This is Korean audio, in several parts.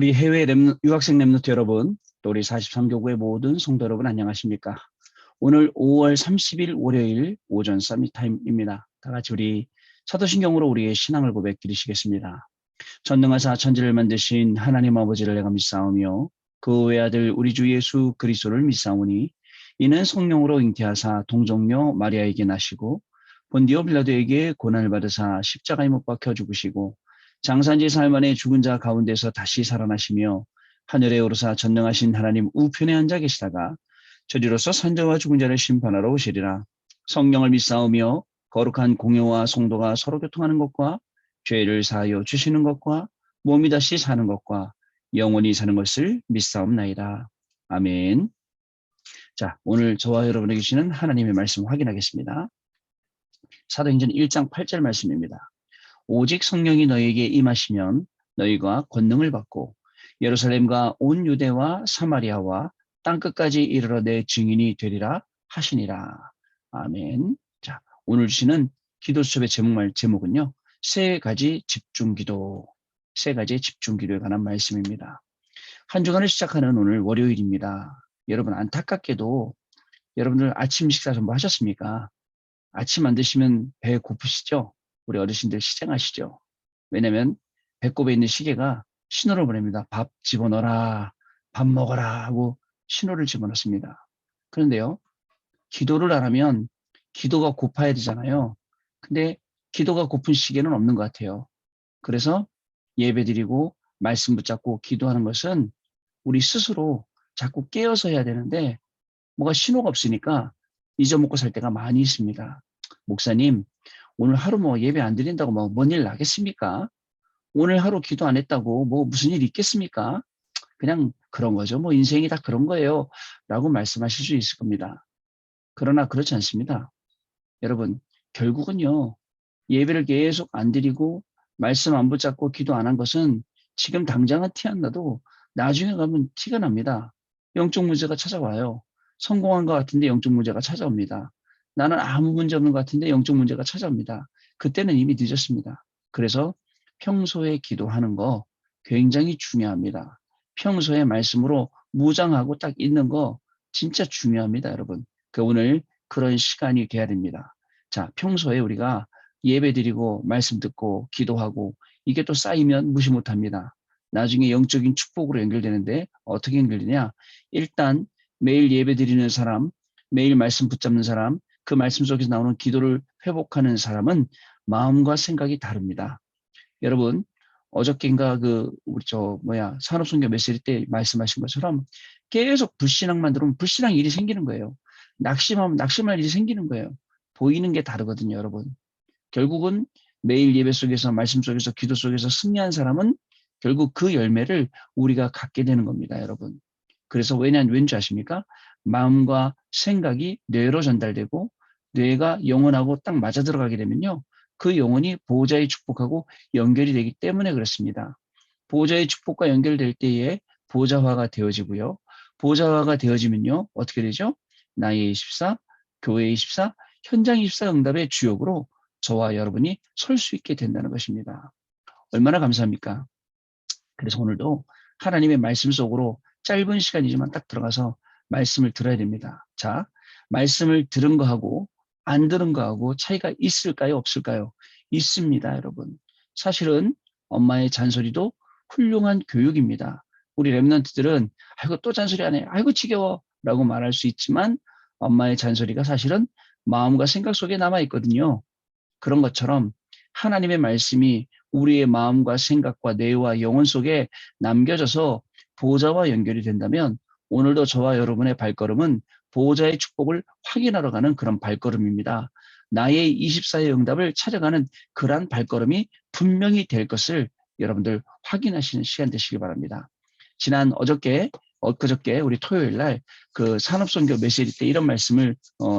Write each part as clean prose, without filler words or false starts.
우리 해외 유학생 랩노트 여러분, 또 우리 43교구의 모든 성도 여러분 안녕하십니까? 오늘 5월 30일 월요일 오전 서밋 타임입니다. 다 같이 우리 사도신경으로 우리의 신앙을 고백드리시겠습니다. 전능하사 천지를 만드신 하나님 아버지를 내가 믿사오며 그 외아들 우리 주 예수 그리스도를 믿사오니 이는 성령으로 잉태하사 동정녀 마리아에게 나시고 본디오 빌라도에게 고난을 받으사 십자가에 못 박혀 죽으시고 장사지 사흘 만에 죽은 자 가운데서 다시 살아나시며 하늘에 오르사 전능하신 하나님 우편에 앉아 계시다가 저리로서 산자와 죽은 자를 심판하러 오시리라. 성령을 믿사오며 거룩한 공효와 성도가 서로 교통하는 것과 죄를 사하여 주시는 것과 몸이 다시 사는 것과 영원히 사는 것을 믿사옵나이다. 아멘. 자, 오늘 저와 여러분에게 주시는 하나님의 말씀 확인하겠습니다. 사도행전 1장 8절 말씀입니다. 오직 성령이 너희에게 임하시면 너희가 권능을 받고 예루살렘과 온 유대와 사마리아와 땅끝까지 이르러 내 증인이 되리라 하시니라. 아멘. 자, 오늘 주시는 기도 수업의 제목은요. 세 가지 집중기도. 세 가지 집중기도에 관한 말씀입니다. 한 주간을 시작하는 오늘 월요일입니다. 여러분 안타깝게도 여러분들 아침 식사 전부 하셨습니까? 아침 안 드시면 배 고프시죠? 우리 어르신들 시장하시죠? 왜냐면 배꼽에 있는 시계가 신호를 보냅니다. 밥 집어넣어라, 밥 먹어라 하고 신호를 집어넣습니다. 그런데요, 기도를 안 하면 기도가 고파야 되잖아요. 근데 기도가 고픈 시계는 없는 것 같아요. 그래서 예배드리고 말씀 붙잡고 기도하는 것은 우리 스스로 자꾸 깨어서 해야 되는데 뭐가 신호가 없으니까 잊어먹고 살 때가 많이 있습니다. 목사님, 오늘 하루 뭐 예배 안 드린다고 뭐 뭔 일 나겠습니까? 오늘 하루 기도 안 했다고 뭐 무슨 일 있겠습니까? 그냥 그런 거죠. 뭐 인생이 다 그런 거예요. 라고 말씀하실 수 있을 겁니다. 그러나 그렇지 않습니다. 여러분, 결국은요, 예배를 계속 안 드리고 말씀 안 붙잡고 기도 안 한 것은 지금 당장은 티 안 나도 나중에 가면 티가 납니다. 영적 문제가 찾아와요. 성공한 것 같은데 영적 문제가 찾아옵니다. 나는 아무 문제 없는 것 같은데 영적 문제가 찾아옵니다. 그때는 이미 늦었습니다. 그래서 평소에 기도하는 거 굉장히 중요합니다. 평소에 말씀으로 무장하고 딱 있는 거 진짜 중요합니다, 여러분. 오늘 그런 시간이 돼야 됩니다. 자, 평소에 우리가 예배 드리고 말씀 듣고 기도하고 이게 또 쌓이면 무시 못합니다. 나중에 영적인 축복으로 연결되는데 어떻게 연결되냐? 일단 매일 예배 드리는 사람, 매일 말씀 붙잡는 사람, 그 말씀 속에서 나오는 기도를 회복하는 사람은 마음과 생각이 다릅니다. 여러분, 어저께인가 우리 산업선교 메시지 때 말씀하신 것처럼 계속 불신앙만 들으면 불신앙 일이 생기는 거예요. 낙심하면 낙심할 일이 생기는 거예요. 보이는 게 다르거든요, 여러분. 결국은 매일 예배 속에서 말씀 속에서 기도 속에서 승리한 사람은 결국 그 열매를 우리가 갖게 되는 겁니다, 여러분. 그래서 왠지 아십니까? 마음과 생각이 뇌로 전달되고 뇌가 영혼하고 딱 맞아 들어가게 되면요. 그 영혼이 보호자의 축복하고 연결이 되기 때문에 그렇습니다. 보호자의 축복과 연결될 때에 보호자화가 되어지고요. 보호자화가 되어지면요. 어떻게 되죠? 나의 24, 교회의 24, 현장 24 응답의 주역으로 저와 여러분이 설 수 있게 된다는 것입니다. 얼마나 감사합니까? 그래서 오늘도 하나님의 말씀 속으로 짧은 시간이지만 딱 들어가서 말씀을 들어야 됩니다. 자, 말씀을 들은 거하고 안 들은 거하고 차이가 있을까요? 없을까요? 있습니다, 여러분. 사실은 엄마의 잔소리도 훌륭한 교육입니다. 우리 랩런트들은 아이고 또 잔소리 하네. 아이고 지겨워. 라고 말할 수 있지만 엄마의 잔소리가 사실은 마음과 생각 속에 남아있거든요. 그런 것처럼 하나님의 말씀이 우리의 마음과 생각과 뇌와 영혼 속에 남겨져서 보호자와 연결이 된다면 오늘도 저와 여러분의 발걸음은 보호자의 축복을 확인하러 가는 그런 발걸음입니다. 나의 24의 응답을 찾아가는 그러한 발걸음이 분명히 될 것을 여러분들 확인하시는 시간 되시기 바랍니다. 지난 엊그저께 우리 토요일 날 그 산업선교 메시지 때 이런 말씀을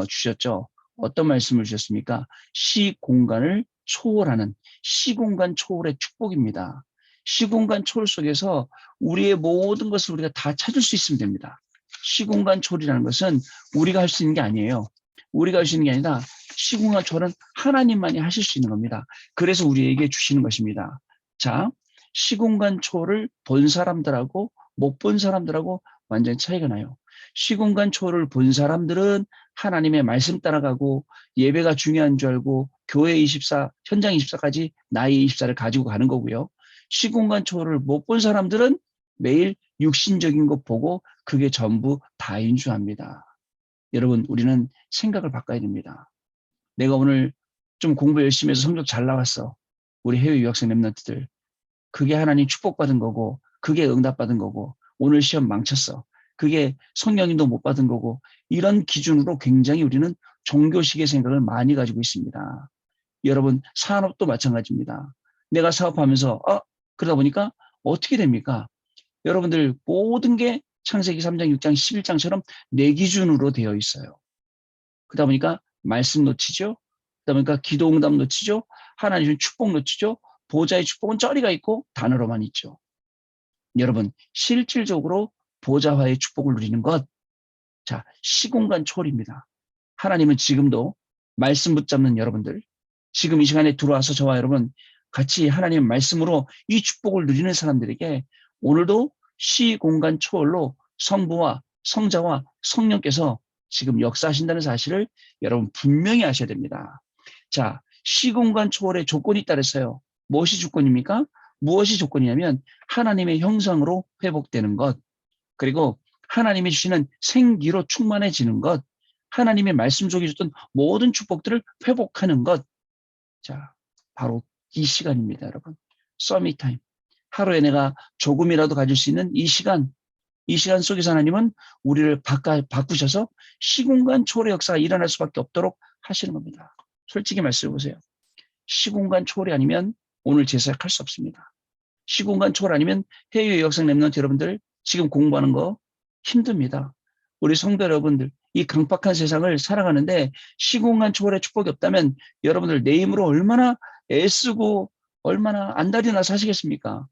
주셨죠. 어떤 말씀을 주셨습니까? 시공간을 초월하는 시공간 초월의 축복입니다. 시공간 초월 속에서 우리의 모든 것을 우리가 다 찾을 수 있으면 됩니다. 시공간 초월이라는 것은 우리가 할 수 있는 게 아니에요. 우리가 할 수 있는 게 아니라 시공간 초월은 하나님만이 하실 수 있는 겁니다. 그래서 우리에게 주시는 것입니다. 자, 시공간 초월을 본 사람들하고 못 본 사람들하고 완전히 차이가 나요. 시공간 초월을 본 사람들은 하나님의 말씀 따라가고 예배가 중요한 줄 알고 교회 24, 현장 24까지 나이 24를 가지고 가는 거고요. 시공간 초월을 못 본 사람들은 매일 육신적인 것 보고 그게 전부 다인 줄 압니다. 여러분, 우리는 생각을 바꿔야 됩니다. 내가 오늘 좀 공부 열심히 해서 성적 잘 나왔어. 우리 해외 유학생 랩런트들. 그게 하나님 축복받은 거고 그게 응답받은 거고 오늘 시험 망쳤어. 그게 성령님도 못 받은 거고 이런 기준으로 굉장히 우리는 종교식의 생각을 많이 가지고 있습니다. 여러분 산업도 마찬가지입니다. 내가 사업하면서 그러다 보니까 어떻게 됩니까? 여러분들 모든 게 창세기 3장, 6장, 11장처럼 내 기준으로 되어 있어요. 그러다 보니까 말씀 놓치죠. 그러다 보니까 기도 응답 놓치죠. 하나님의 축복 놓치죠. 보좌의 축복은 쩌리가 있고 단어로만 있죠. 여러분 실질적으로 보좌와의 축복을 누리는 것, 자 시공간 초월입니다. 하나님은 지금도 말씀 붙잡는 여러분들, 지금 이 시간에 들어와서 저와 여러분 같이 하나님의 말씀으로 이 축복을 누리는 사람들에게 오늘도 시공간 초월로 성부와 성자와 성령께서 지금 역사하신다는 사실을 여러분 분명히 아셔야 됩니다. 자, 시공간 초월의 조건이 있다 그랬어요. 무엇이 조건입니까? 무엇이 조건이냐면 하나님의 형상으로 회복되는 것, 그리고 하나님이 주시는 생기로 충만해지는 것, 하나님의 말씀 속에 줬던 모든 축복들을 회복하는 것. 자, 바로 이 시간입니다, 여러분. 서밋 타임. 하루에 내가 조금이라도 가질 수 있는 이 시간 속에서 하나님은 우리를 바꾸셔서 시공간 초월의 역사가 일어날 수밖에 없도록 하시는 겁니다. 솔직히 말씀해 보세요. 시공간 초월이 아니면 오늘 제사할 수 없습니다. 시공간 초월 아니면 해외 유학생 랩런트 여러분들 지금 공부하는 거 힘듭니다. 우리 성도 여러분들 이 강박한 세상을 살아가는데 시공간 초월의 축복이 없다면 여러분들 내 힘으로 얼마나 애쓰고 얼마나 안달이나 사시겠습니까?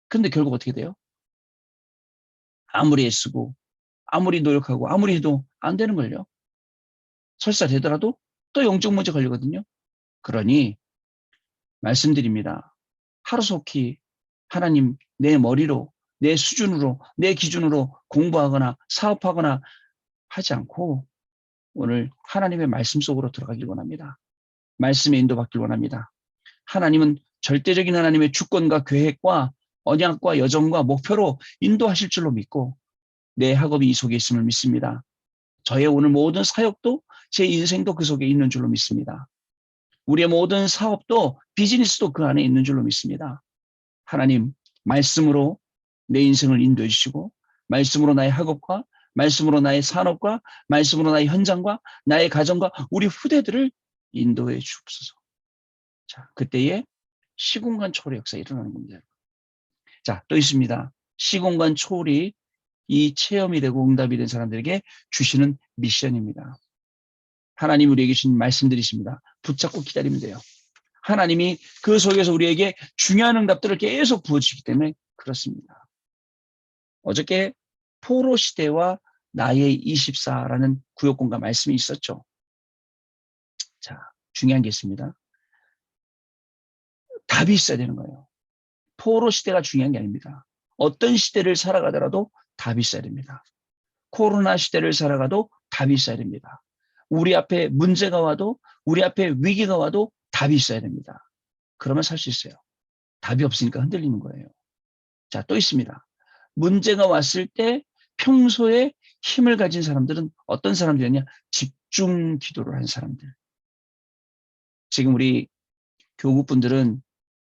근데 결국 어떻게 돼요? 아무리 애쓰고 아무리 노력하고 아무리 해도 안 되는 걸요. 설사 되더라도 또 영적 문제 걸리거든요. 그러니 말씀드립니다. 하루속히 하나님 내 머리로 내 수준으로 내 기준으로 공부하거나 사업하거나 하지 않고 오늘 하나님의 말씀 속으로 들어가길 원합니다. 말씀에 인도받길 원합니다. 하나님은 절대적인 하나님의 주권과 계획과 언약과 여정과 목표로 인도하실 줄로 믿고 내 학업이 이 속에 있음을 믿습니다. 저의 오늘 모든 사역도 제 인생도 그 속에 있는 줄로 믿습니다. 우리의 모든 사업도 비즈니스도 그 안에 있는 줄로 믿습니다. 하나님 말씀으로 내 인생을 인도해 주시고 말씀으로 나의 학업과 말씀으로 나의 산업과 말씀으로 나의 현장과 나의 가정과 우리 후대들을 인도해 주옵소서. 자, 그때에 시공간 초월의 역사가 일어나는 겁니다. 자, 또 있습니다. 시공간 초월이 이 체험이 되고 응답이 된 사람들에게 주시는 미션입니다. 하나님 우리에게 주신 말씀들이십니다. 붙잡고 기다리면 돼요. 하나님이 그 속에서 우리에게 중요한 응답들을 계속 부어주시기 때문에 그렇습니다. 어저께 포로 시대와 나의 24라는 구역공과 말씀이 있었죠. 자, 중요한 게 있습니다. 답이 있어야 되는 거예요. 포로 시대가 중요한 게 아닙니다. 어떤 시대를 살아가더라도 답이 있어야 됩니다. 코로나 시대를 살아가도 답이 있어야 됩니다. 우리 앞에 문제가 와도 우리 앞에 위기가 와도 답이 있어야 됩니다. 그러면 살 수 있어요. 답이 없으니까 흔들리는 거예요. 자, 또 있습니다. 문제가 왔을 때 평소에 힘을 가진 사람들은 어떤 사람들이냐? 집중 기도를 하는 사람들. 지금 우리 교구분들은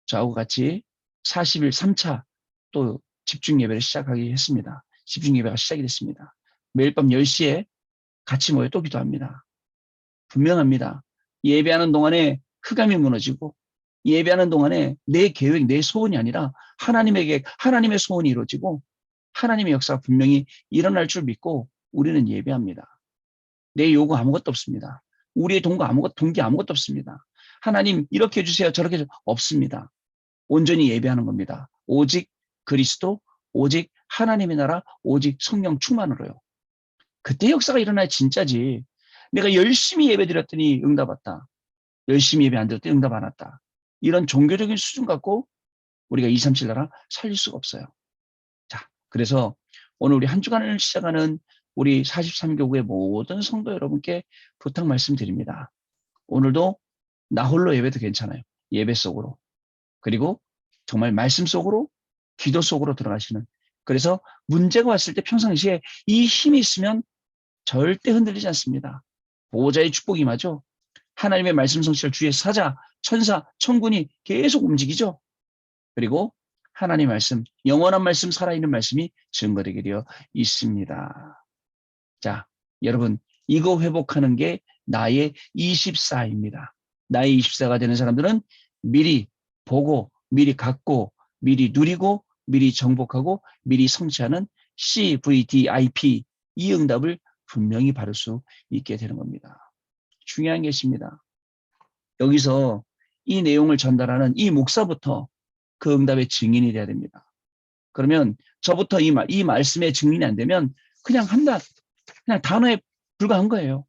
저하고 같이 40일 3차 또 집중 예배를 시작하기 했습니다. 집중 예배가 시작이 됐습니다. 매일 밤 10시에 같이 모여 또 기도합니다. 분명합니다. 예배하는 동안에 흑암이 무너지고 예배하는 동안에 내 계획, 내 소원이 아니라 하나님의 계획, 하나님의 소원이 이루어지고 하나님의 역사가 분명히 일어날 줄 믿고 우리는 예배합니다. 내 요구 아무것도 없습니다. 우리의 동기 아무것도 없습니다. 하나님 이렇게 해주세요. 저렇게 해주세요. 없습니다. 온전히 예배하는 겁니다. 오직 그리스도, 오직 하나님의 나라, 오직 성령 충만으로요. 그때 역사가 일어나야 진짜지. 내가 열심히 예배드렸더니 응답 왔다. 열심히 예배 안 드렸더니 응답 안 왔다. 이런 종교적인 수준 갖고 우리가 237 나라 살릴 수가 없어요. 자, 그래서 오늘 우리 한 주간을 시작하는 우리 43교구의 모든 성도 여러분께 부탁 말씀드립니다. 오늘도 나 홀로 예배도 괜찮아요. 예배 속으로. 그리고 정말 말씀 속으로, 기도 속으로 들어가시는. 그래서 문제가 왔을 때 평상시에 이 힘이 있으면 절대 흔들리지 않습니다. 보호자의 축복이 임하죠. 하나님의 말씀 성취를 주의 사자, 천사, 천군이 계속 움직이죠. 그리고 하나님 말씀, 영원한 말씀, 살아있는 말씀이 증거되게 되어 있습니다. 자, 여러분, 이거 회복하는 게 나의 24입니다. 나의 24가 되는 사람들은 미리 보고, 미리 갖고, 미리 누리고, 미리 정복하고, 미리 성취하는 CVDIP, 이 응답을 분명히 받을 수 있게 되는 겁니다. 중요한 게 있습니다. 여기서 이 내용을 전달하는 이 목사부터 그 응답의 증인이 돼야 됩니다. 그러면 저부터 이 말씀의 증인이 안 되면 그냥 그냥 단어에 불과한 거예요.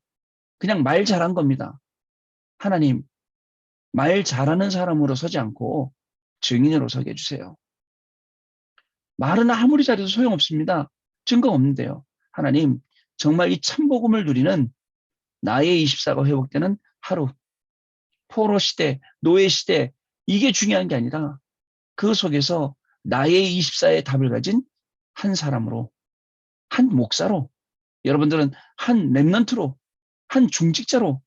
그냥 말 잘한 겁니다. 하나님, 말 잘하는 사람으로 서지 않고 증인으로 서게 해주세요. 말은 아무리 잘해도 소용없습니다. 증거가 없는데요. 하나님, 정말 이 참복음을 누리는 나의 24가 회복되는 하루, 포로 시대, 노예 시대, 이게 중요한 게 아니라 그 속에서 나의 24의 답을 가진 한 사람으로, 한 목사로, 여러분들은 한 렘넌트로, 한 중직자로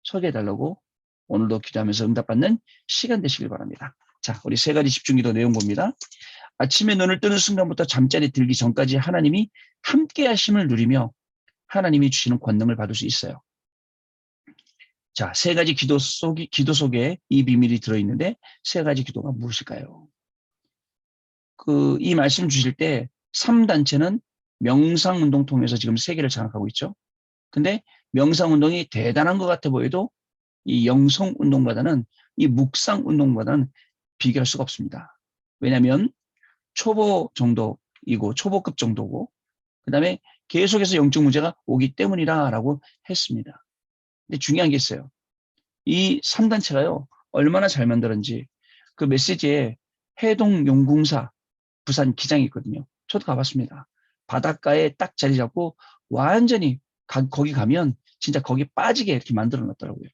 서게 해달라고 오늘도 기도하면서 응답받는 시간 되시길 바랍니다. 자, 우리 세 가지 집중기도 내용 봅니다. 아침에 눈을 뜨는 순간부터 잠자리 들기 전까지 하나님이 함께 하심을 누리며 하나님이 주시는 권능을 받을 수 있어요. 자, 세 가지 기도 속에 이 비밀이 들어있는데 세 가지 기도가 무엇일까요? 이 말씀 주실 때 3단체는 명상운동 통해서 지금 세계를 장악하고 있죠. 근데 명상운동이 대단한 것 같아 보여도 이 영성운동보다는 이 묵상운동보다는 비교할 수가 없습니다. 왜냐하면 초보 정도이고 초보급 정도고 그 다음에 계속해서 영적 문제가 오기 때문이라고 했습니다. 근데 중요한 게 있어요. 이 3단체가요. 얼마나 잘 만들었는지 그 메시지에 해동용궁사 부산 기장이 있거든요. 저도 가봤습니다. 바닷가에 딱 자리 잡고 완전히 거기 가면 진짜 거기 빠지게 이렇게 만들어 놨더라고요.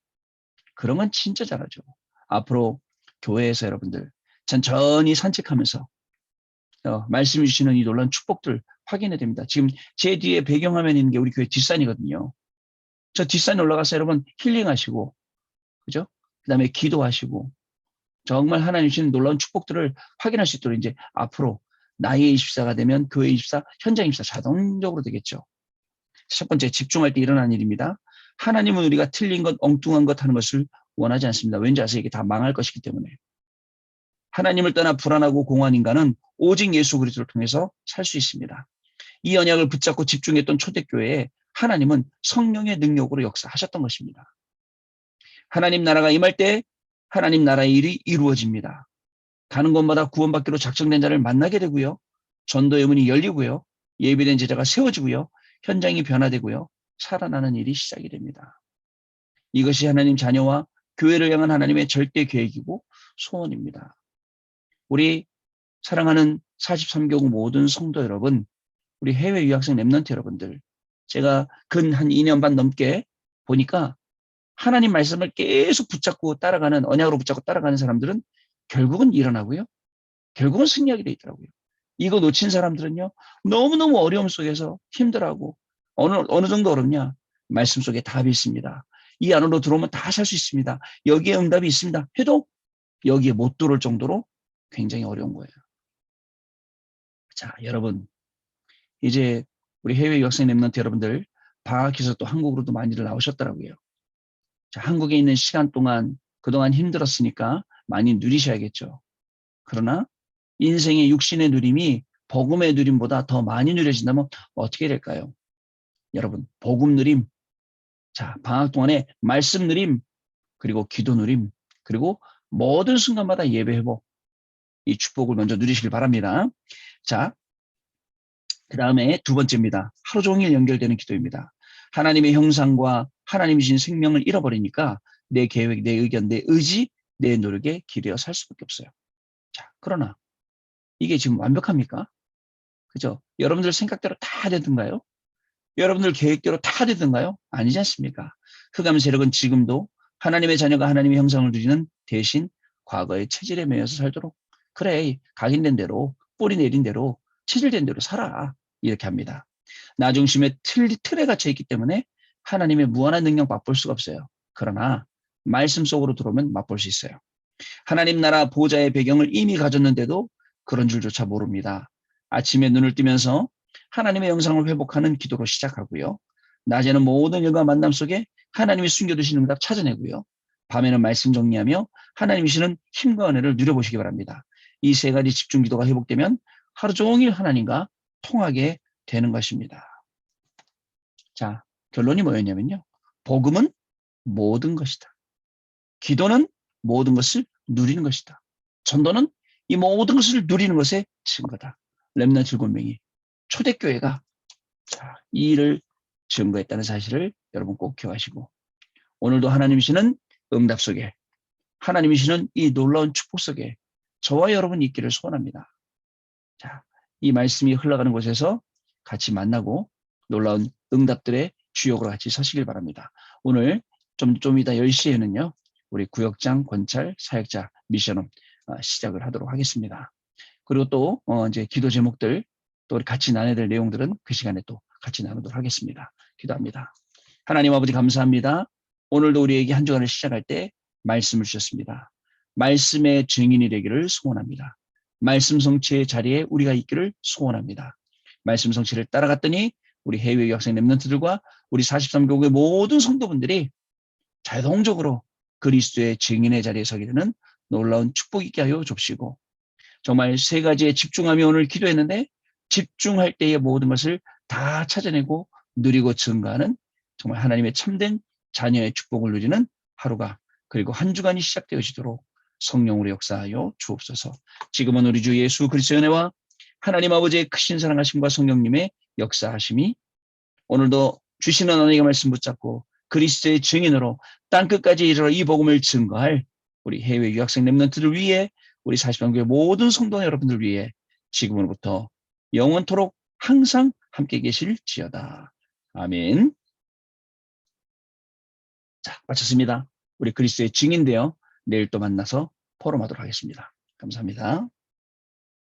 그런 건 진짜 잘하죠. 앞으로 교회에서 여러분들 천천히 산책하면서 말씀 주시는 이 놀라운 축복들 확인해야 됩니다. 지금 제 뒤에 배경화면에 있는 게 우리 교회 뒷산이거든요. 저 뒷산에 올라가서 여러분 힐링하시고, 그죠? 그 다음에 기도하시고, 정말 하나님 주시는 놀라운 축복들을 확인할 수 있도록 이제 앞으로 나의 24가 되면 교회 24, 현장 24 자동적으로 되겠죠. 첫 번째, 집중할 때 일어나는 일입니다. 하나님은 우리가 틀린 것, 엉뚱한 것 하는 것을 원하지 않습니다. 왠지 아세요? 이게 다 망할 것이기 때문에. 하나님을 떠나 불안하고 공허한 인간은 오직 예수 그리스도를 통해서 살 수 있습니다. 이 언약을 붙잡고 집중했던 초대교회에 하나님은 성령의 능력으로 역사하셨던 것입니다. 하나님 나라가 임할 때 하나님 나라의 일이 이루어집니다. 가는 곳마다 구원받기로 작정된 자를 만나게 되고요. 전도의 문이 열리고요. 예비된 제자가 세워지고요. 현장이 변화되고요. 살아나는 일이 시작이 됩니다. 이것이 하나님 자녀와 교회를 향한 하나님의 절대 계획이고 소원입니다. 우리 사랑하는 43교구 모든 성도 여러분, 우리 해외 유학생 렘넌트 여러분들, 제가 근 한 2년 반 넘게 보니까 하나님 말씀을 계속 붙잡고 따라가는, 언약으로 붙잡고 따라가는 사람들은 결국은 일어나고요. 결국은 승리하게 돼 있더라고요. 이거 놓친 사람들은요, 너무너무 어려움 속에서 힘들어하고, 어느 정도 어렵냐? 말씀 속에 답이 있습니다. 이 안으로 들어오면 다 살 수 있습니다. 여기에 응답이 있습니다. 해도 여기에 못 들어올 정도로 굉장히 어려운 거예요. 자, 여러분, 이제 우리 해외 유학생 렘넌트 여러분들 방학해서 또 한국으로도 많이들 나오셨더라고요. 자, 한국에 있는 시간 동안 그동안 힘들었으니까 많이 누리셔야겠죠. 그러나 인생의 육신의 누림이 복음의 누림보다 더 많이 누려진다면 어떻게 될까요? 여러분, 복음 누림, 자, 방학 동안에 말씀 누림, 그리고 기도 누림, 그리고 모든 순간마다 예배 회복, 이 축복을 먼저 누리시길 바랍니다. 자, 그 다음에 두 번째입니다. 하루 종일 연결되는 기도입니다. 하나님의 형상과 하나님이 주신 생명을 잃어버리니까 내 계획, 내 의견, 내 의지, 내 노력에 기대어 살 수밖에 없어요. 자, 그러나 이게 지금 완벽합니까? 그죠? 여러분들 생각대로 다 되던가요? 여러분들 계획대로 다 되던가요? 아니지 않습니까? 흑암 세력은 지금도 하나님의 자녀가 하나님의 형상을 누리는 대신 과거의 체질에 매여서 살도록 그래 각인된 대로 뿌리 내린 대로 체질된 대로 살아 이렇게 합니다. 나 중심의 틀에 갇혀 있기 때문에 하나님의 무한한 능력 맛볼 수가 없어요. 그러나 말씀 속으로 들어오면 맛볼 수 있어요. 하나님 나라 보좌의 배경을 이미 가졌는데도 그런 줄조차 모릅니다. 아침에 눈을 뜨면서 하나님의 영상을 회복하는 기도로 시작하고요. 낮에는 모든 일과 만남 속에 하나님이 숨겨두신 응답 찾아내고요. 밤에는 말씀 정리하며 하나님이 주시는 힘과 은혜를 누려보시기 바랍니다. 이 세 가지 집중 기도가 회복되면 하루 종일 하나님과 통하게 되는 것입니다. 자, 결론이 뭐였냐면요. 복음은 모든 것이다. 기도는 모든 것을 누리는 것이다. 전도는 이 모든 것을 누리는 것의 증거다. 렘넌트 7명이 초대교회가 이 일을 증거했다는 사실을 여러분 꼭 기억하시고 오늘도 하나님이시는 응답 속에 하나님이시는 이 놀라운 축복 속에 저와 여러분이 있기를 소원합니다. 자, 이 말씀이 흘러가는 곳에서 같이 만나고 놀라운 응답들의 주역으로 같이 서시길 바랍니다. 오늘 좀 이따 10시에는요. 우리 구역장, 권찰, 사역자, 미션홈 시작을 하도록 하겠습니다. 그리고 또 이제 기도 제목들 또 같이 나눠야 될 내용들은 그 시간에 또 같이 나누도록 하겠습니다. 기도합니다. 하나님 아버지 감사합니다. 오늘도 우리에게 한 주간을 시작할 때 말씀을 주셨습니다. 말씀의 증인이 되기를 소원합니다. 말씀 성취의 자리에 우리가 있기를 소원합니다. 말씀 성취를 따라갔더니 우리 해외 유학생 렘넌트들과 우리 43교구의 모든 성도분들이 자동적으로 그리스도의 증인의 자리에 서게 되는 놀라운 축복 있게 하여 줍시고 정말 세 가지에 집중하며 오늘 기도했는데 집중할 때의 모든 것을 다 찾아내고 누리고 증가하는 정말 하나님의 참된 자녀의 축복을 누리는 하루가 그리고 한 주간이 시작되어지도록 성령으로 역사하여 주옵소서. 지금은 우리 주 예수 그리스도의 은혜와 하나님 아버지의 크신 사랑하심과 성령님의 역사하심이 오늘도 주시는 하나님의 말씀 붙잡고 그리스도의 증인으로 땅끝까지 이르러 이 복음을 증거할 우리 해외 유학생 렘넌트들 위해 우리 40방교회 모든 성도 여러분들 위해 지금으로부터 영원토록 항상 함께 계실지어다. 아멘. 자, 마쳤습니다. 우리 그리스도의 증인되어 내일 또 만나서 포럼하도록 하겠습니다. 감사합니다.